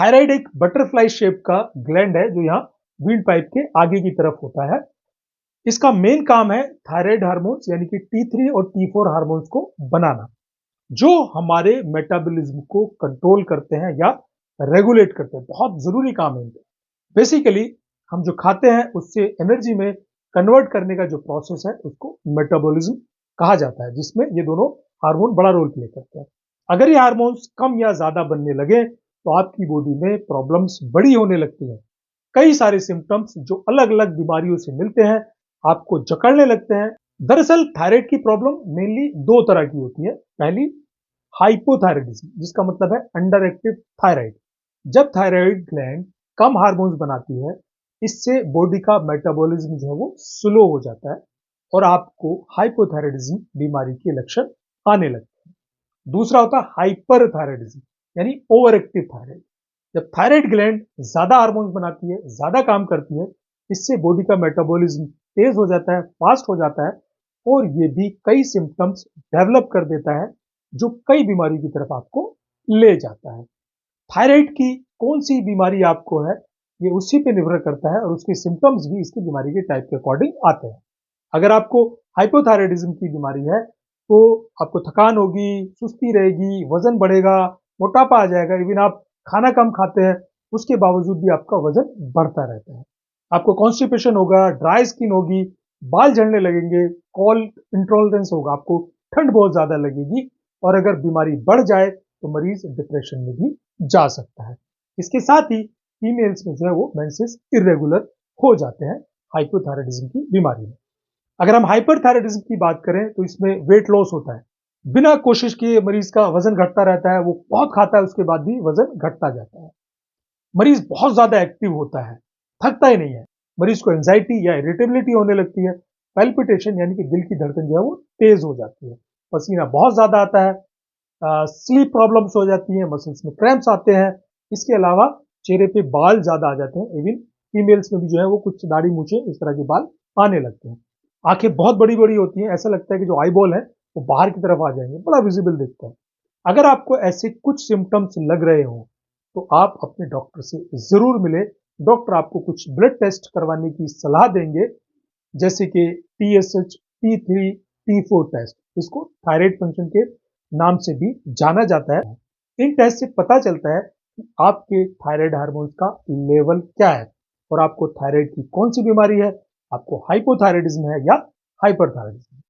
Thyroid एक butterfly shape का gland है जो यहाँ विंड पाइप के आगे की तरफ होता है। इसका मेन काम है थायराइड हार्मोन्स यानी कि T3 और T4 हार्मोन्स को बनाना, जो हमारे मेटाबॉलिज्म को कंट्रोल करते हैं या रेगुलेट करते हैं। बहुत जरूरी काम है इनका। बेसिकली हम जो खाते हैं उससे एनर्जी में कन्वर्ट करने का जो प्रोसेस है उसको मेटाबॉलिज्म कहा जाता है, जिसमें ये दोनों हार्मोन बड़ा रोल प्ले करते हैं। अगर ये हार्मोन्स कम या ज्यादा बनने लगे तो आपकी बॉडी में प्रॉब्लम्स बड़ी होने लगती हैं। कई सारे सिम्टम्स जो अलग अलग बीमारियों से मिलते हैं आपको जकड़ने लगते हैं। दरअसल थायराइड की प्रॉब्लम मेनली दो तरह की होती है। पहली हाइपोथायराइडिज्म, जिसका मतलब है अंडर एक्टिव थायराइड। जब थायराइड ग्लैंड कम हार्मोन्स बनाती है, इससे बॉडी का मेटाबॉलिज्म जो है वो स्लो हो जाता है और आपको हाइपोथायराइडिज्म बीमारी के लक्षण आने लगते हैं। दूसरा होता है हाइपरथायराइडिज्म यानी ओवर एक्टिव थायराइड। जब थायराइड ग्लैंड ज्यादा हार्मोन्स बनाती है, ज्यादा काम करती है, इससे बॉडी का मेटाबॉलिज्म तेज हो जाता है, फास्ट हो जाता है और ये भी कई सिम्टम्स डेवलप कर देता है जो कई बीमारी की तरफ आपको ले जाता है। थायराइड की कौन सी बीमारी आपको है ये उसी पे निर्भर करता है और उसके सिम्टम्स भी इसकी बीमारी के टाइप के अकॉर्डिंग आते हैं। अगर आपको हाइपोथायराइडिज्म की बीमारी है तो आपको थकान होगी, सुस्ती रहेगी, वजन बढ़ेगा, मोटापा आ जाएगा। इवन आप खाना कम खाते हैं उसके बावजूद भी आपका वजन बढ़ता रहता है। आपको कॉन्स्टिपेशन होगा, ड्राई स्किन होगी, बाल झड़ने लगेंगे, कोल्ड इंटॉलरेंस होगा, आपको ठंड बहुत ज्यादा लगेगी और अगर बीमारी बढ़ जाए तो मरीज डिप्रेशन में भी जा सकता है। इसके साथ ही फीमेल्स में जो है वो मेंसेस इरेगुलर हो जाते हैं हाइपोथायराइडिज्म की बीमारी में। अगर हम हाइपरथायराइडिज्म की बात करें तो इसमें वेट लॉस होता है। बिना कोशिश किए मरीज का वजन घटता रहता है, वो बहुत खाता है उसके बाद भी वजन घटता जाता है। मरीज बहुत ज्यादा एक्टिव होता है, थकता ही नहीं है। मरीज को एंजाइटी या इरिटेबिलिटी होने लगती है। पैल्पिटेशन यानी कि दिल की धड़कन जो है वो तेज हो जाती है। पसीना बहुत ज्यादा आता है। स्लीप प्रॉब्लम्स हो जाती हैं, मसल्स में क्रैम्प्स आते हैं। इसके अलावा चेहरे पे बाल ज्यादा आ जाते हैं। इवन फीमेल्स में भी जो है वो कुछ दाढ़ी मूछे इस तरह के बाल आने लगते हैं। आंखें बहुत बड़ी बड़ी होती हैं, ऐसा लगता है कि जो आई बॉल है वो बाहर की तरफ आ जाएंगे, बड़ा विजिबल दिखता है। अगर आपको ऐसे कुछ सिम्टम्स लग रहे हो तो आप अपने डॉक्टर से जरूर मिले। डॉक्टर आपको कुछ ब्लड टेस्ट करवाने की सलाह देंगे, जैसे कि TSH, T3, T4 टेस्ट। इसको थायराइड फंक्शन के नाम से भी जाना जाता है। इन टेस्ट से पता चलता है कि आपके थायराइड हार्मोन्स का लेवल क्या है और आपको थायराइड की कौन सी बीमारी है, आपको हाइपोथायराइडिज्म है या हाइपरथायराइडिज्म।